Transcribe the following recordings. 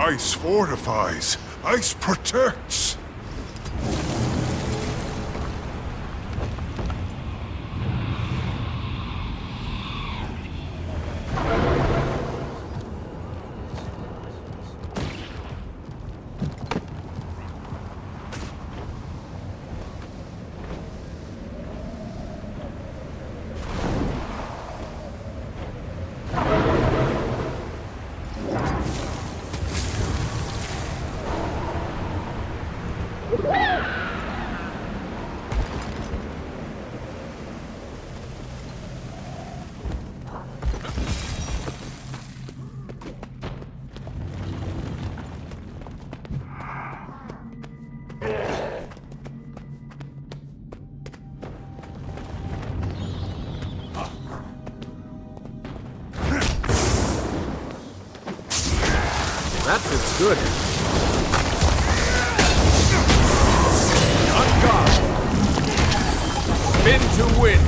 Ice fortifies. Ice protects. That fits good. On guard. Spin to win.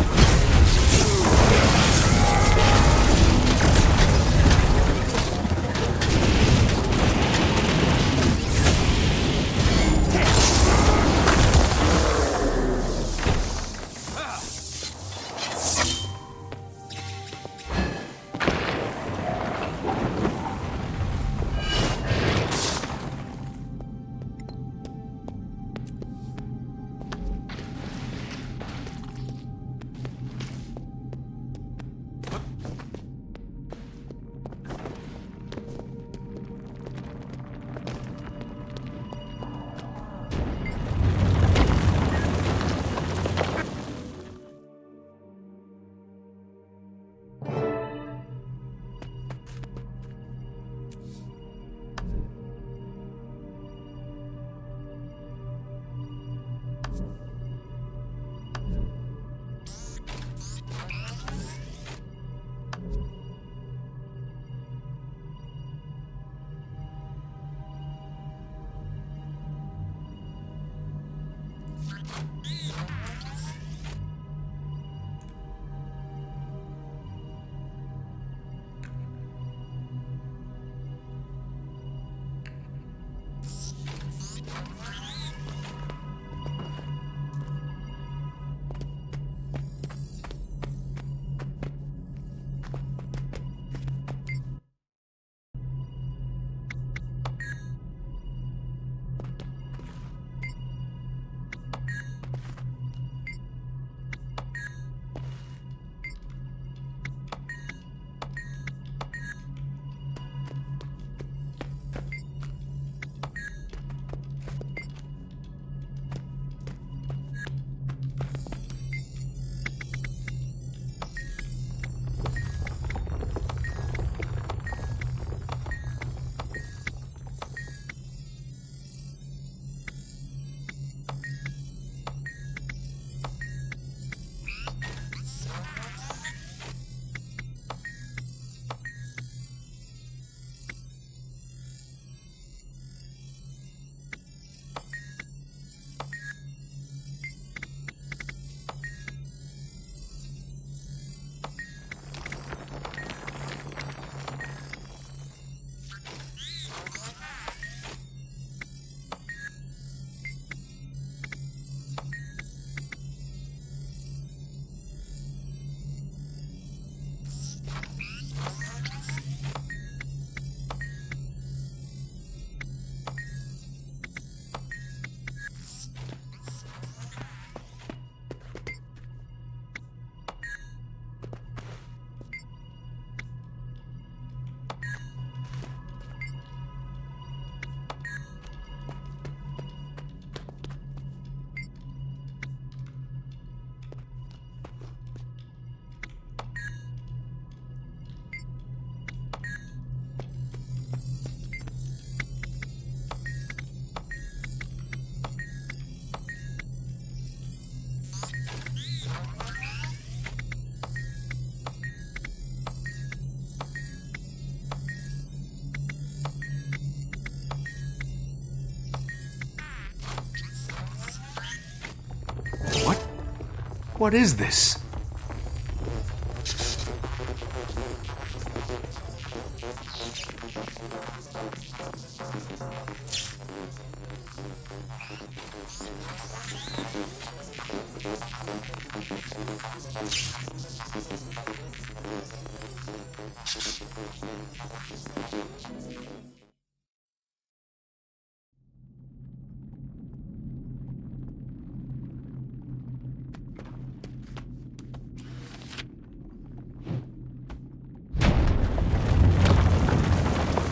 What is this?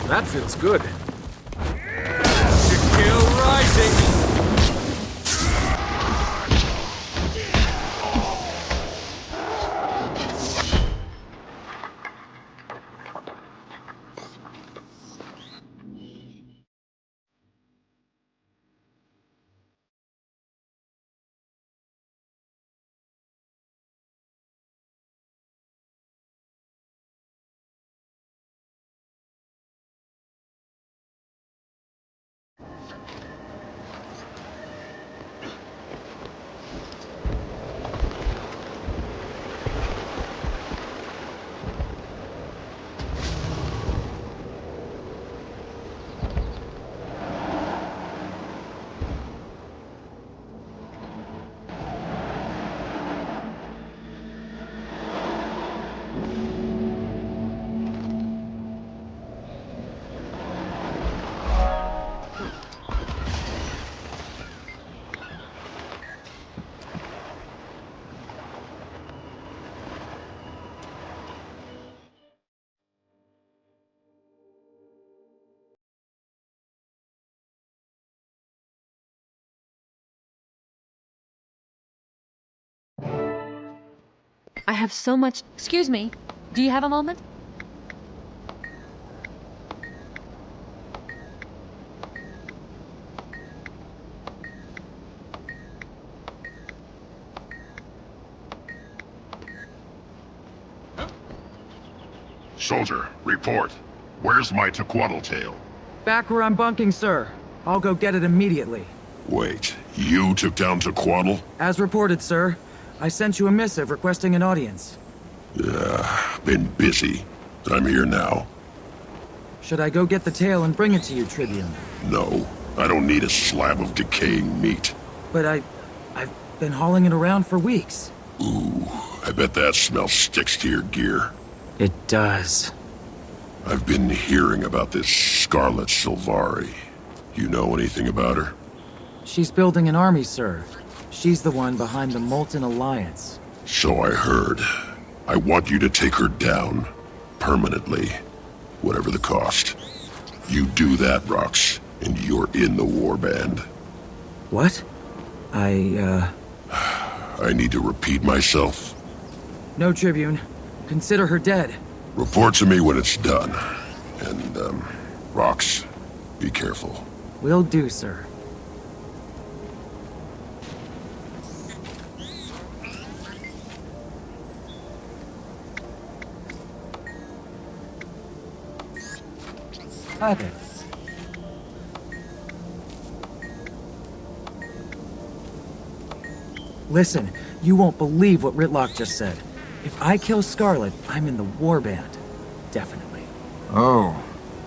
That feels good. Skill rising! I have so much... Excuse me. Do you have a moment? Soldier, report. Where's my Tequatl tail? Back where I'm bunking, sir. I'll go get it immediately. Wait, you took down Tequatl? As reported, sir. I sent you a missive requesting an audience. Yeah, been busy. I'm here now. Should I go get the tail and bring it to you, Tribune? No, I don't need a slab of decaying meat. But I've been hauling it around for weeks. Ooh, I bet that smell sticks to your gear. It does. I've been hearing about this Scarlet Sylvari. You know anything about her? She's building an army, sir. She's the one behind the Molten Alliance. So I heard. I want you to take her down. Permanently. Whatever the cost. You do that, Rox, and you're in the warband. What? I need to repeat myself. No, Tribune. Consider her dead. Report to me when it's done. And, Rox, be careful. Will do, sir. Hi there. Listen, you won't believe what Ritlock just said. If I kill Scarlet, I'm in the warband. Definitely. Oh,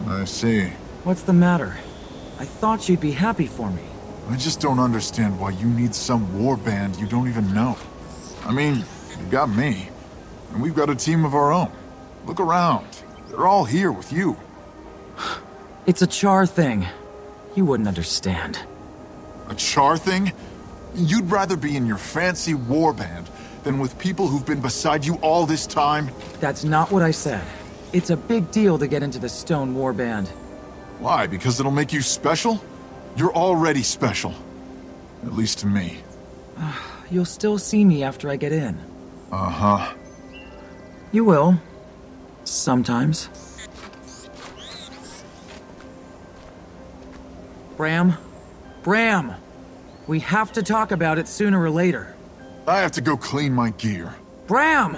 I see. What's the matter? I thought you'd be happy for me. I just don't understand why you need some warband you don't even know. I mean, you got me, and we've got a team of our own. Look around. They're all here with you. It's a char thing. You wouldn't understand. A char thing? You'd rather be in your fancy warband than with people who've been beside you all this time? That's not what I said. It's a big deal to get into the Stone Warband. Why? Because it'll make you special? You're already special. At least to me. You'll still see me after I get in. Uh-huh. You will. Sometimes. Bram? Bram! We have to talk about it sooner or later. I have to go clean my gear. Bram!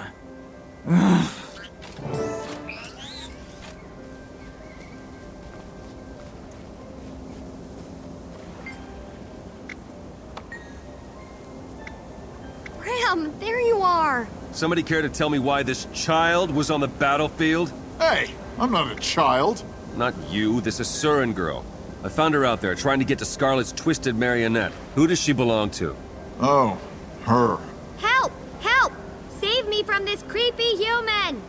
Bram, there you are! Somebody care to tell me why this child was on the battlefield? Hey, I'm not a child. Not you, this Asuran girl. I found her out there, trying to get to Scarlet's twisted marionette. Who does she belong to? Oh, her. Help! Help! Save me from this creepy human!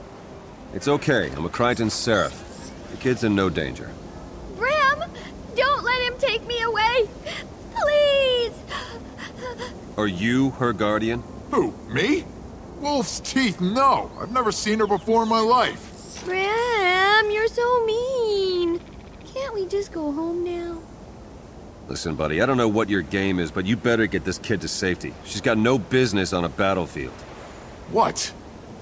It's okay, I'm a Crichton Seraph. The kid's in no danger. Bram! Don't let him take me away! Please! Are you her guardian? Who, me? Wolf's teeth, no. I've never seen her before in my life. Bram, you're so mean. Can't we just go home now? Listen, buddy, I don't know what your game is, but you better get this kid to safety. She's got no business on a battlefield. What?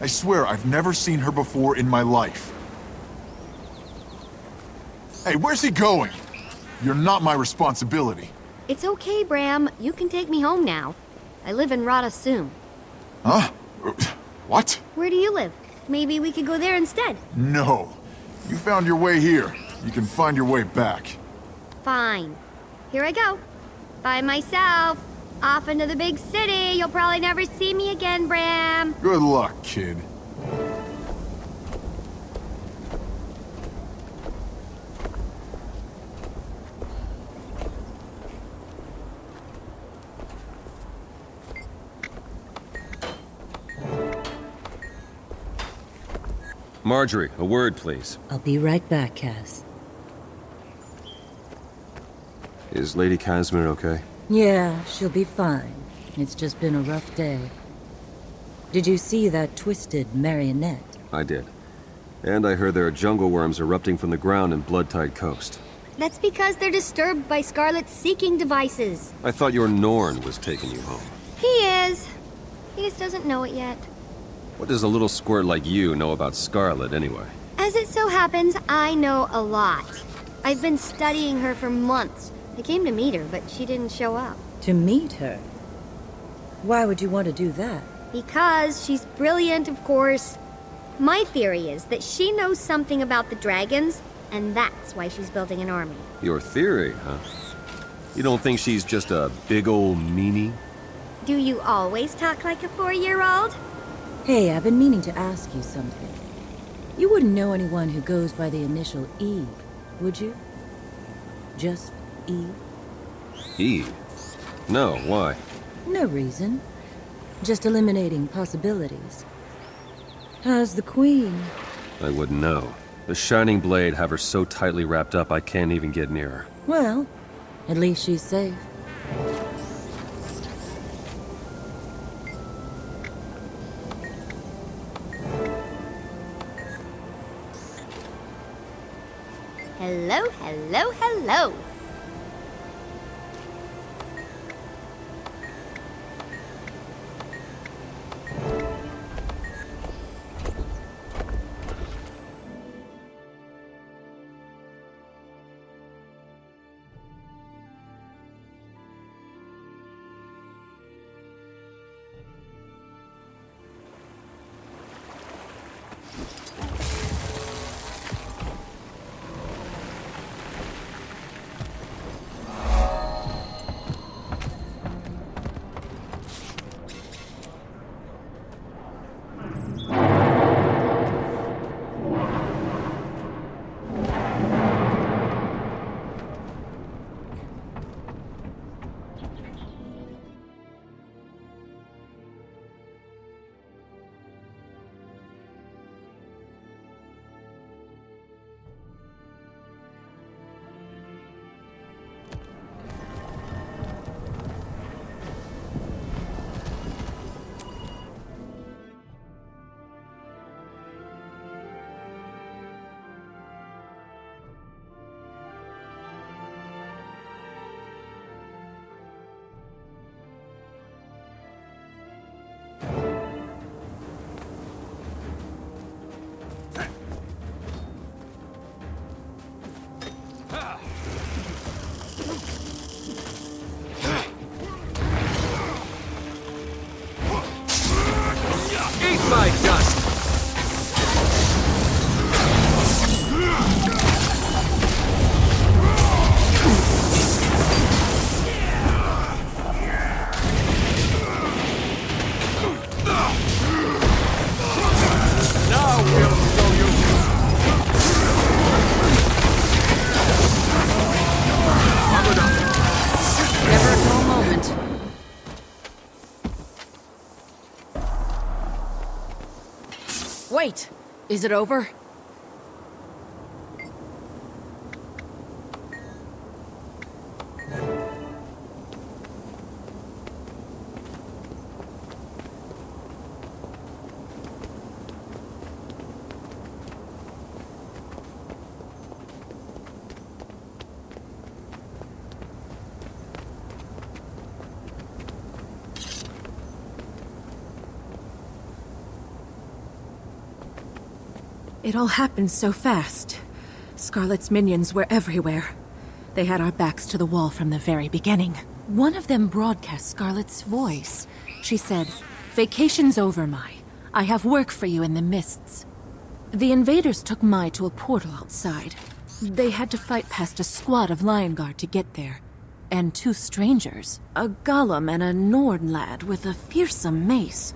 I swear I've never seen her before in my life. Hey, where's he going? You're not my responsibility. It's okay, Bram. You can take me home now. I live in Radasum. Huh? What? Where do you live? Maybe we could go there instead. No. You found your way here. You can find your way back. Fine. Here I go. By myself. Off into the big city. You'll probably never see me again, Bram. Good luck, kid. Marjorie, a word, please. I'll be right back, Cass. Is Lady Casimir okay? Yeah, she'll be fine. It's just been a rough day. Did you see that twisted marionette? I did. And I heard there are jungle worms erupting from the ground in Bloodtide Coast. That's because they're disturbed by Scarlet's seeking devices. I thought your Norn was taking you home. He is. He just doesn't know it yet. What does a little squirt like you know about Scarlet, anyway? As it so happens, I know a lot. I've been studying her for months. I came to meet her, but she didn't show up. To meet her? Why would you want to do that? Because she's brilliant, of course. My theory is that she knows something about the dragons, and that's why she's building an army. Your theory, huh? You don't think she's just a big old meanie? Do you always talk like a 4-year-old? Hey, I've been meaning to ask you something. You wouldn't know anyone who goes by the initial E, would you? Just E? E? No, why? No reason. Just eliminating possibilities. How's the Queen? I wouldn't know. The Shining Blade have her so tightly wrapped up I can't even get near her. Well, at least she's safe. Hello, hello, hello. My dust! Now we'll show you! Wait! Is it over? It all happened so fast. Scarlet's minions were everywhere. They had our backs to the wall from the very beginning. One of them broadcast Scarlet's voice. She said, "Vacation's over, Mai. I have work for you in the mists." The invaders took Mai to a portal outside. They had to fight past a squad of Lion Guard to get there. And 2 strangers. A golem and a Nord lad with a fearsome mace.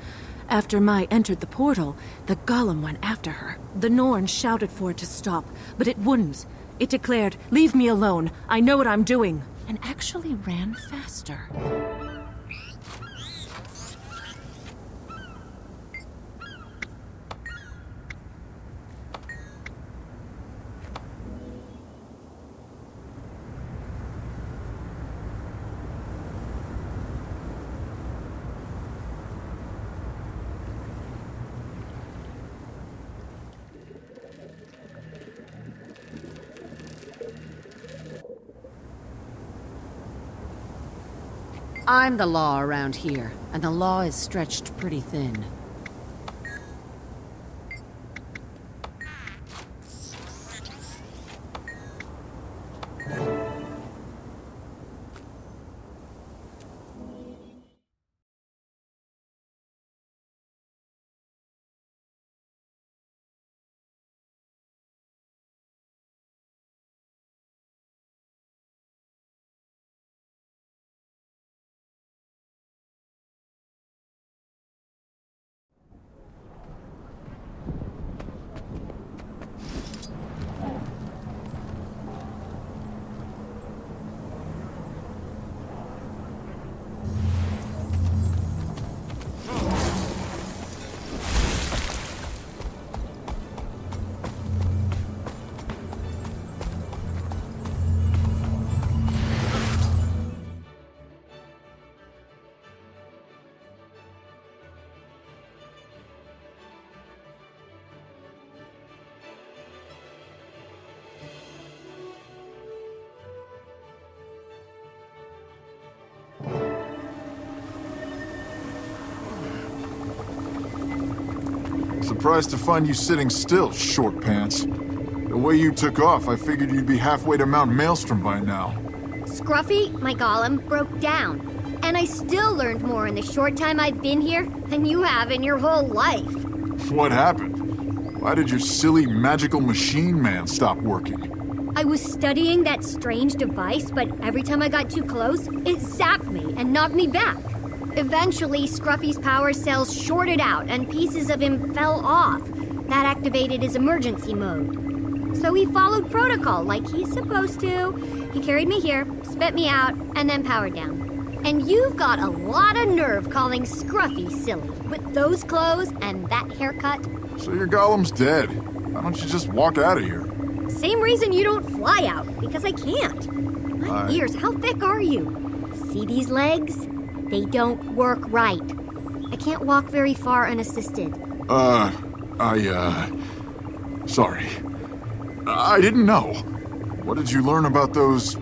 After Mai entered the portal, the golem went after her. The Norn shouted for it to stop, but it wouldn't. It declared, "Leave me alone. I know what I'm doing," and actually ran faster. I'm the law around here, and the law is stretched pretty thin. Surprised to find you sitting still, short pants. The way you took off, I figured you'd be halfway to Mount Maelstrom by now. Scruffy, my golem, broke down. And I still learned more in the short time I've been here than you have in your whole life. What happened? Why did your silly magical machine man stop working? I was studying that strange device, but every time I got too close, it zapped me and knocked me back. Eventually, Scruffy's power cells shorted out and pieces of him fell off. That activated his emergency mode. So he followed protocol like he's supposed to. He carried me here, spit me out, and then powered down. And you've got a lot of nerve calling Scruffy silly with those clothes and that haircut. So your golem's dead. Why don't you just walk out of here? Same reason you don't fly out, because I can't. My ears, how thick are you? See these legs? They don't work right. I can't walk very far unassisted. Sorry. I didn't know. What did you learn about those,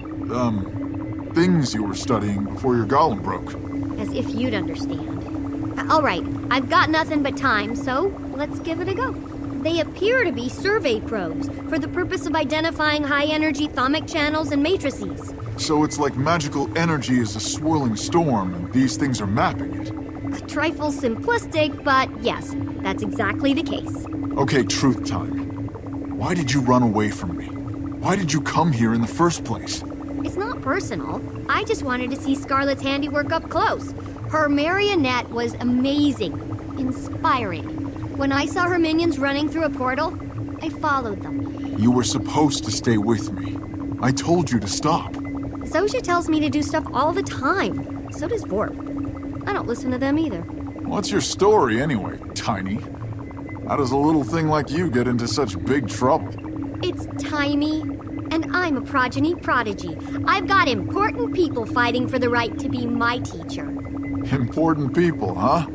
things you were studying before your golem broke? As if you'd understand. All right, I've got nothing but time, so let's give it a go. They appear to be survey probes for the purpose of identifying high-energy thermic channels and matrices. So it's like magical energy is a swirling storm, and these things are mapping it. A trifle simplistic, but yes, that's exactly the case. Okay, truth time. Why did you run away from me? Why did you come here in the first place? It's not personal. I just wanted to see Scarlet's handiwork up close. Her marionette was amazing, inspiring. When I saw her minions running through a portal, I followed them. You were supposed to stay with me. I told you to stop. Zosha tells me to do stuff all the time. So does Vorp. I don't listen to them either. What's your story anyway, Tiny? How does a little thing like you get into such big trouble? It's tiny, and I'm a progeny prodigy. I've got important people fighting for the right to be my teacher. Important people, huh?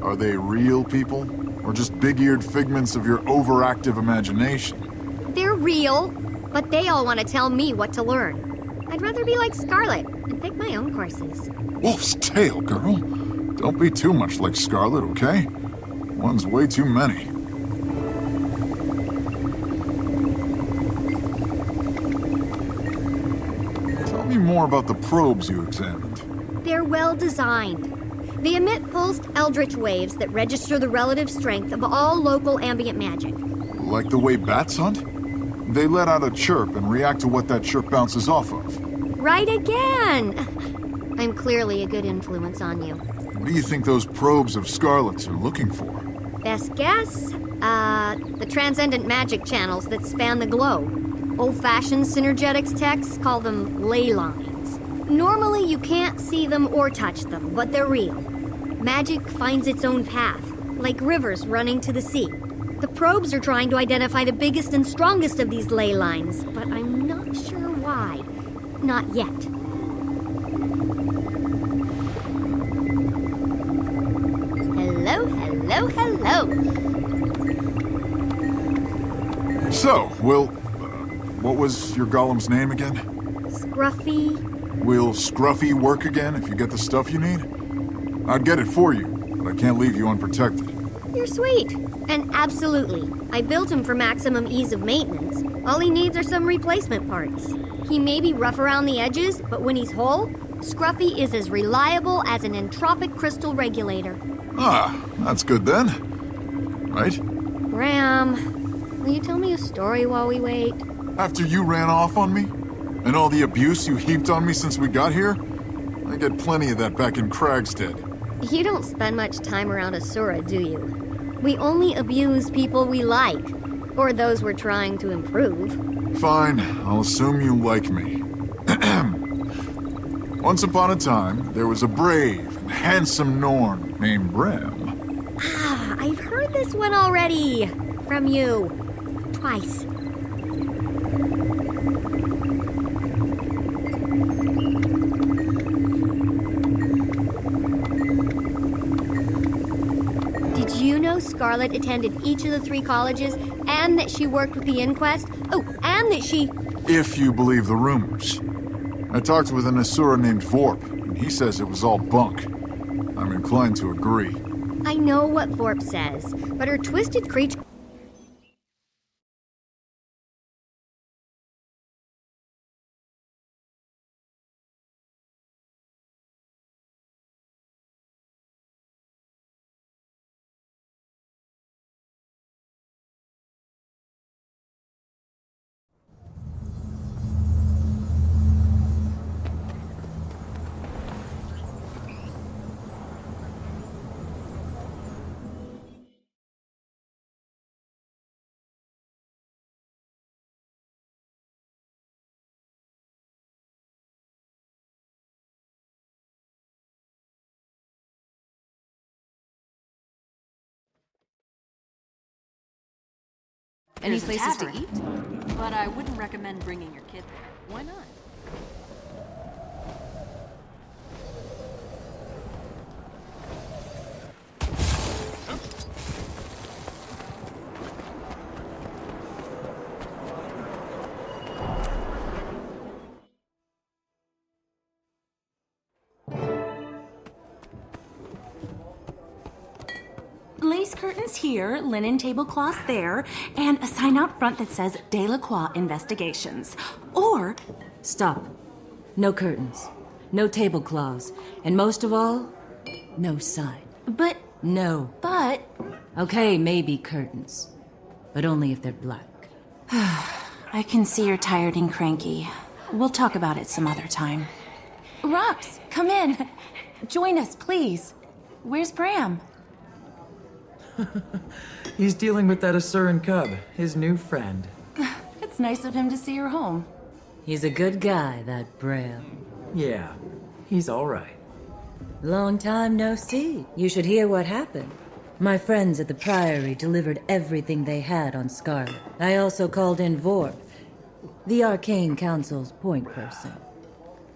Are they real people? Or just big-eared figments of your overactive imagination? They're real, but they all want to tell me what to learn. I'd rather be like Scarlet and pick my own courses. Wolf's tail, girl. Don't be too much like Scarlet, okay? One's way too many. Tell me more about the probes you examined. They're well designed. They emit pulsed eldritch waves that register the relative strength of all local ambient magic. Like the way bats hunt? They let out a chirp and react to what that chirp bounces off of. Right again! I'm clearly a good influence on you. What do you think those probes of Scarlet's are looking for? Best guess? The transcendent magic channels that span the globe. Old-fashioned synergetics techs call them ley lines. Normally you can't see them or touch them, but they're real. Magic finds its own path, like rivers running to the sea. The probes are trying to identify the biggest and strongest of these ley lines, but I'm not sure why. Not yet. Hello, hello, hello. So, what was your golem's name again? Scruffy. Will Scruffy work again if you get the stuff you need? I'd get it for you, but I can't leave you unprotected. You're sweet. And absolutely, I built him for maximum ease of maintenance. All he needs are some replacement parts. He may be rough around the edges, but when he's whole, Scruffy is as reliable as an entropic crystal regulator. Ah, that's good then. Right? Bram, will you tell me a story while we wait? After you ran off on me? And all the abuse you heaped on me since we got here? I get plenty of that back in Kragstead. You don't spend much time around Asura, do you? We only abuse people we like, or those we're trying to improve. Fine, I'll assume you like me. Once upon a time, there was a brave and handsome Norn named Bram. Ah, I've heard this one already. From you. Twice. Did you know Scarlet attended each of the 3 colleges, and that she worked with the inquest? Oh, and that she... If you believe the rumors. I talked with an Asura named Vorp, and he says it was all bunk. I'm inclined to agree. I know what Vorp says, but her twisted creature... Any places to eat? But I wouldn't recommend bringing your kid there. Why not? Lace curtains here, linen tablecloths there, and a sign out front that says Delacroix Investigations. Or... Stop. No curtains. No tablecloths. And most of all, no sign. But... No. But... Okay, maybe curtains. But only if they're black. I can see you're tired and cranky. We'll talk about it some other time. Rox, come in. Join us, please. Where's Bram? He's dealing with that Asuran cub, his new friend. It's nice of him to see her home. He's a good guy, that Bram. Yeah, he's all right. Long time no see. You should hear what happened. My friends at the Priory delivered everything they had on Scarlet. I also called in Vor, the Arcane Council's point person.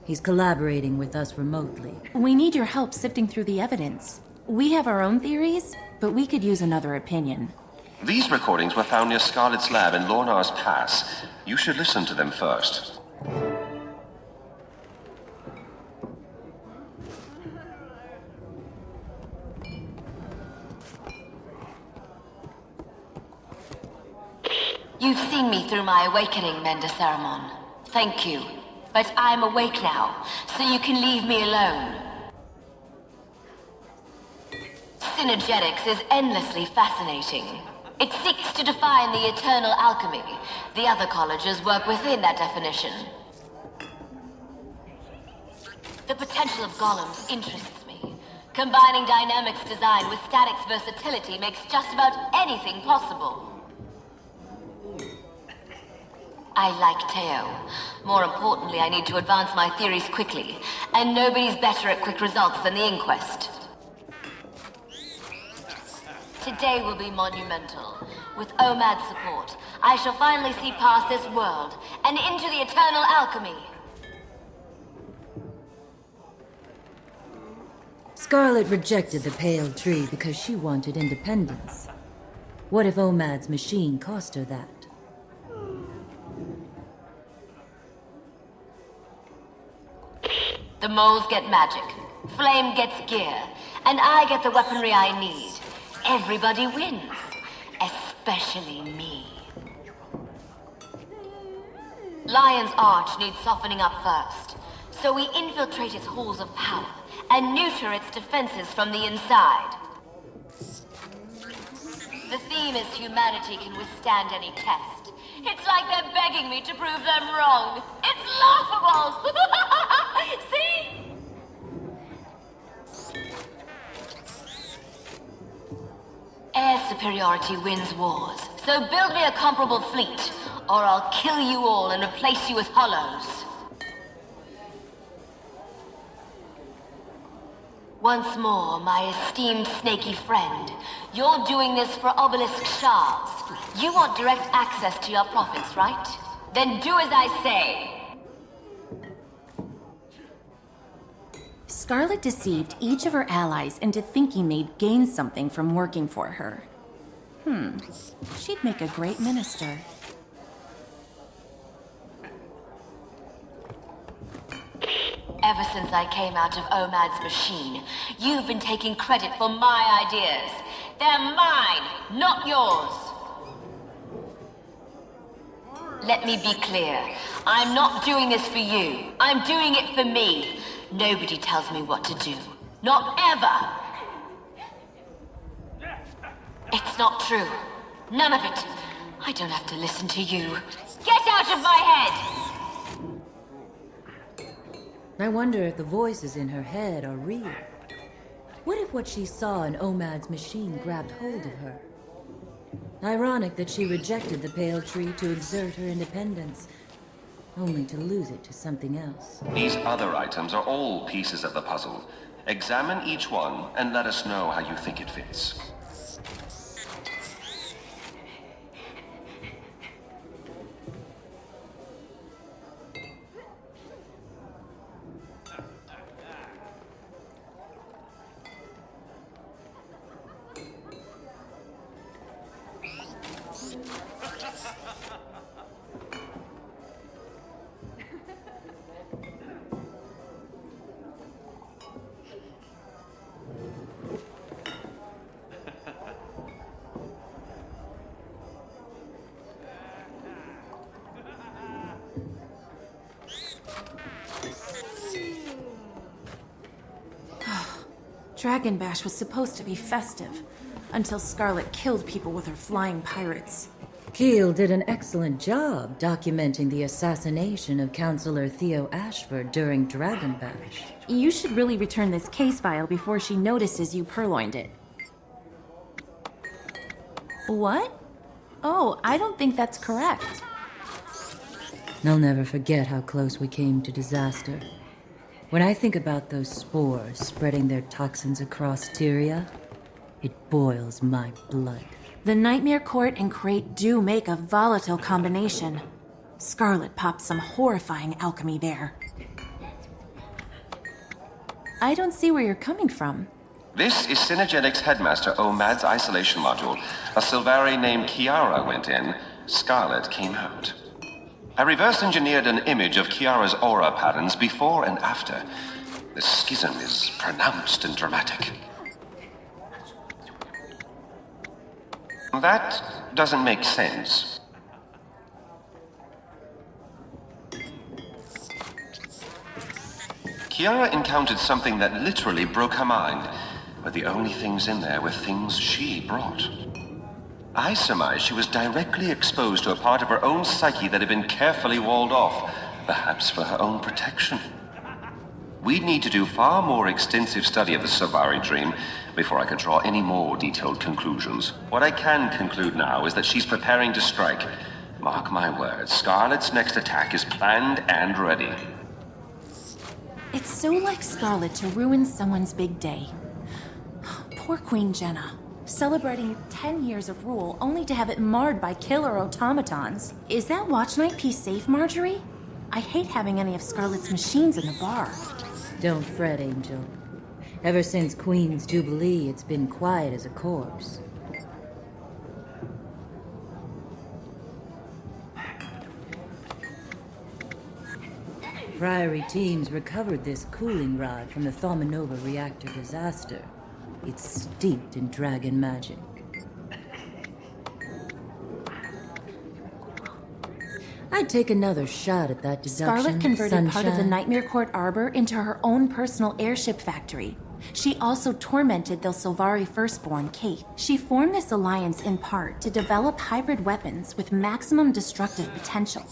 He's collaborating with us remotely. We need your help sifting through the evidence. We have our own theories, but we could use another opinion. These recordings were found near Scarlet's lab in Lornar's Pass. You should listen to them first. You've seen me through my awakening, Mender Ceramon. Thank you. But I'm awake now, so you can leave me alone. Synergetics is endlessly fascinating. It seeks to define the eternal alchemy. The other colleges work within that definition. The potential of golems interests me. Combining dynamics design with statics versatility makes just about anything possible. I like Teo. More importantly, I need to advance my theories quickly, and nobody's better at quick results than the Inquest. Today will be monumental. With OMAD's support, I shall finally see past this world and into the eternal alchemy. Scarlet rejected the Pale Tree because she wanted independence. What if OMAD's machine cost her that? The moles get magic, Flame gets gear, and I get the weaponry I need. Everybody wins, especially me. Lion's Arch needs softening up first, so we infiltrate its halls of power and neuter its defenses from the inside. The theme is humanity can withstand any test. It's like they're begging me to prove them wrong. It's laughable! See? Air superiority wins wars, so build me a comparable fleet, or I'll kill you all and replace you with hollows. Once more, my esteemed snaky friend, you're doing this for Obelisk Shards. You want direct access to your profits, right? Then do as I say. Scarlet deceived each of her allies into thinking they'd gain something from working for her. She'd make a great minister. Ever since I came out of OMAD's machine, you've been taking credit for my ideas. They're mine, not yours. Let me be clear. I'm not doing this for you. I'm doing it for me. Nobody tells me what to do. Not ever. It's not true. None of it. I don't have to listen to you. Get out of my head! I wonder if the voices in her head are real. What if what she saw in OMAD's machine grabbed hold of her? Ironic that she rejected the Pale Tree to exert her independence, only to lose it to something else. These other items are all pieces of the puzzle. Examine each one and let us know how you think it fits. Dragon Bash was supposed to be festive, until Scarlet killed people with her flying pirates. Keel did an excellent job documenting the assassination of Counselor Theo Ashford during Dragon Bash. You should really return this case file before she notices you purloined it. What? Oh, I don't think that's correct. I'll never forget how close we came to disaster. When I think about those spores spreading their toxins across Tyria, It boils my blood. The Nightmare Court and Crate do make a volatile combination. Scarlet popped some horrifying alchemy there. I don't see where you're coming from. This is Synergetics Headmaster Omad's isolation module. A Sylvari named Kiara went in, Scarlet came out. I reverse engineered an image of Kiara's aura patterns before and after. The schism is pronounced and dramatic. That doesn't make sense. Kiara encountered something that literally broke her mind, but the only things in there were things she brought. I surmise she was directly exposed to a part of her own psyche that had been carefully walled off, perhaps for her own protection. We'd need to do far more extensive study of the Sylvari dream before I could draw any more detailed conclusions. What I can conclude now is that she's preparing to strike. Mark my words, Scarlet's next attack is planned and ready. It's so like Scarlet to ruin someone's big day. Poor Queen Jenna. Celebrating 10 years of rule only to have it marred by killer automatons. Is that watch night piece safe, Marjorie? I hate having any of Scarlet's machines in the bar. Don't fret, Angel. Ever since Queen's Jubilee, it's been quiet as a corpse. Priory teams recovered this cooling rod from the Thaumanova reactor disaster. It's steeped in dragon magic. I'd take another shot at that deduction. Scarlet converted part of the Sunshine. Nightmare Court Arbor into her own personal airship factory. She also tormented the Sylvari firstborn, Kate. She formed this alliance in part to develop hybrid weapons with maximum destructive potential.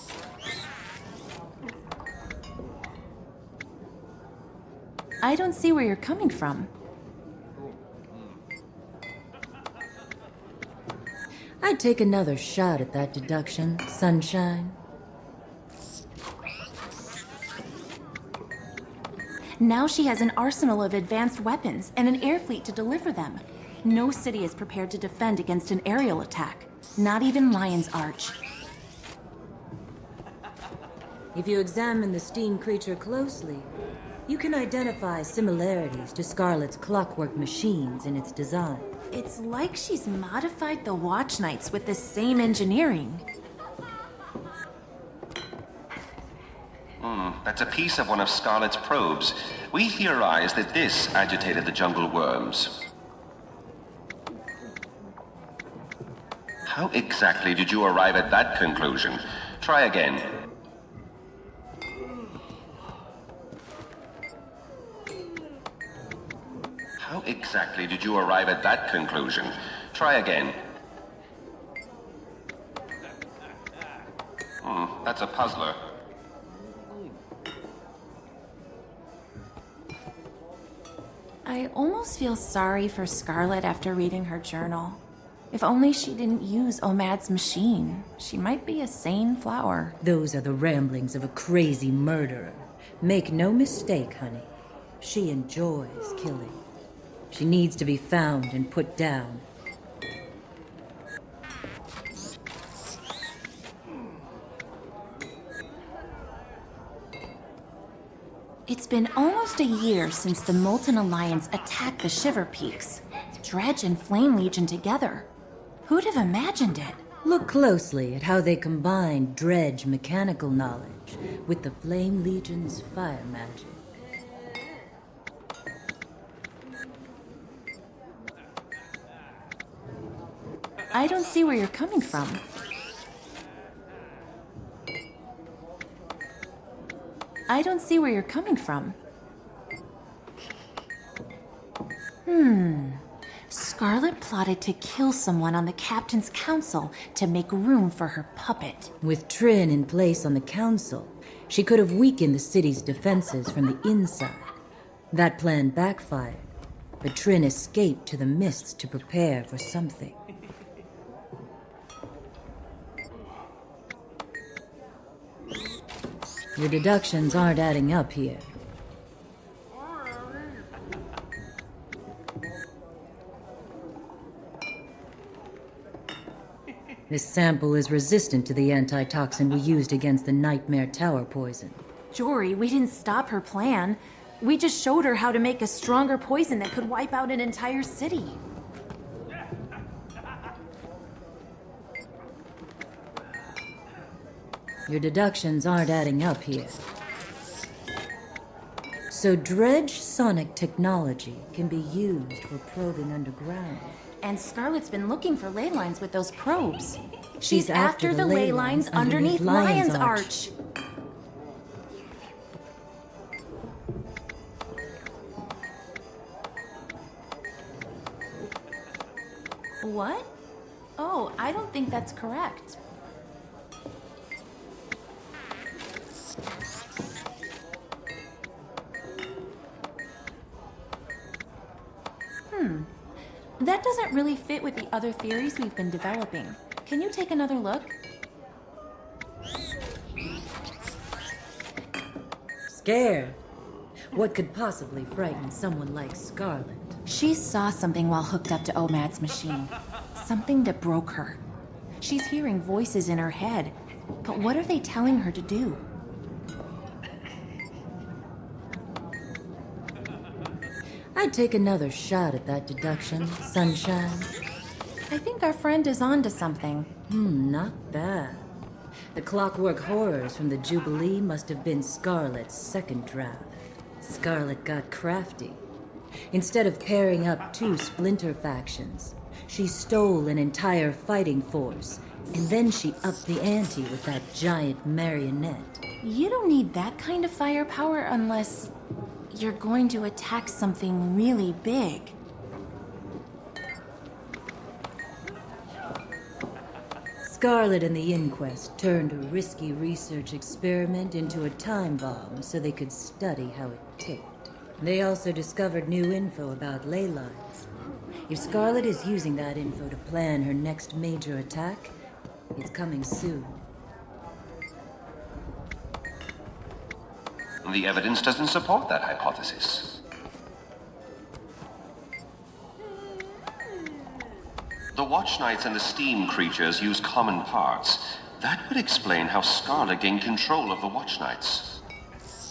I don't see where you're coming from. I'd take another shot at that deduction, Sunshine. Now she has an arsenal of advanced weapons and an air fleet to deliver them. No city is prepared to defend against an aerial attack, not even Lion's Arch. If you examine the steam creature closely, you can identify similarities to Scarlet's clockwork machines in its design. It's like she's modified the Watch Knights with the same engineering. That's a piece of one of Scarlet's probes. We theorize that this agitated the jungle worms. How exactly did you arrive at that conclusion? Try again. How exactly did you arrive at that conclusion? Try again. That's a puzzler. I almost feel sorry for Scarlet after reading her journal. If only she didn't use Omad's machine, she might be a sane flower. Those are the ramblings of a crazy murderer. Make no mistake, honey. She enjoys killing. She needs to be found and put down. It's been almost a year since the Molten Alliance attacked the Shiver Peaks. Dredge and Flame Legion together. Who'd have imagined it? Look closely at how they combine Dredge mechanical knowledge with the Flame Legion's fire magic. I don't see where you're coming from. I don't see where you're coming from. Scarlet plotted to kill someone on the Captain's Council to make room for her puppet. With Trin in place on the council, she could have weakened the city's defenses from the inside. That plan backfired, but Trin escaped to the mists to prepare for something. Your deductions aren't adding up here. This sample is resistant to the antitoxin we used against the Nightmare Tower poison. Jory, we didn't stop her plan. We just showed her how to make a stronger poison that could wipe out an entire city. Your deductions aren't adding up here. So dredge sonic technology can be used for probing underground. And Scarlet's been looking for ley lines with those probes. She's after the ley lines underneath Lion's Arch. What? Oh, I don't think that's correct. That doesn't really fit with the other theories we've been developing. Can you take another look? Scared? What could possibly frighten someone like Scarlet? She saw something while hooked up to OMAD's machine. Something that broke her. She's hearing voices in her head. But what are they telling her to do? I'd take another shot at that deduction, Sunshine. I think our friend is onto something. Not bad. The clockwork horrors from the Jubilee must have been Scarlet's second draft. Scarlet got crafty. Instead of pairing up two splinter factions, she stole an entire fighting force, and then she upped the ante with that giant marionette. You don't need that kind of firepower unless you're going to attack something really big. Scarlet and the Inquest turned a risky research experiment into a time bomb so they could study how it ticked. They also discovered new info about ley lines. If Scarlet is using that info to plan her next major attack, it's coming soon. The evidence doesn't support that hypothesis. The Watch Knights and the Steam creatures use common parts. That would explain how Scarlet gained control of the Watch Knights.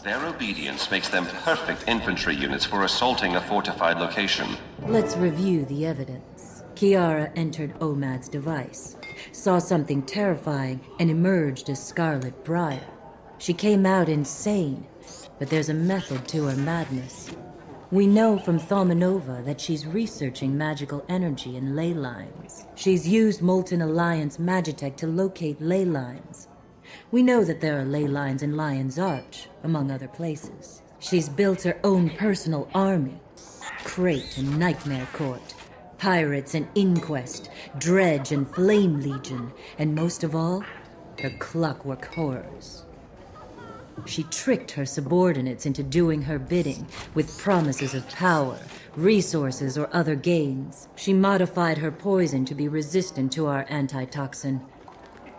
Their obedience makes them perfect infantry units for assaulting a fortified location. Let's review the evidence. Kiara entered OMAD's device, saw something terrifying, and emerged as Scarlet Briar. She came out insane, but there's a method to her madness. We know from Thaumanova that she's researching magical energy in ley lines. She's used Molten Alliance Magitech to locate ley lines. We know that there are ley lines in Lion's Arch, among other places. She's built her own personal army. Crate and Nightmare Court, Pirates and Inquest, Dredge and Flame Legion, and most of all, her clockwork horrors. She tricked her subordinates into doing her bidding with promises of power, resources, or other gains. She modified her poison to be resistant to our antitoxin.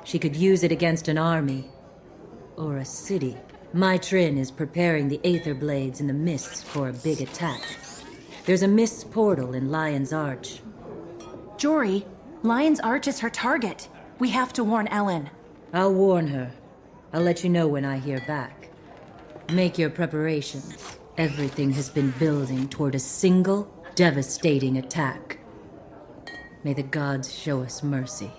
She could use it against an army or a city. My Trin is preparing the Aether Blades in the mists for a big attack. There's a mists portal in Lion's Arch. Jory, Lion's Arch is her target. We have to warn Ellen. I'll warn her. I'll let you know when I hear back. Make your preparations. Everything has been building toward a single, devastating attack. May the gods show us mercy.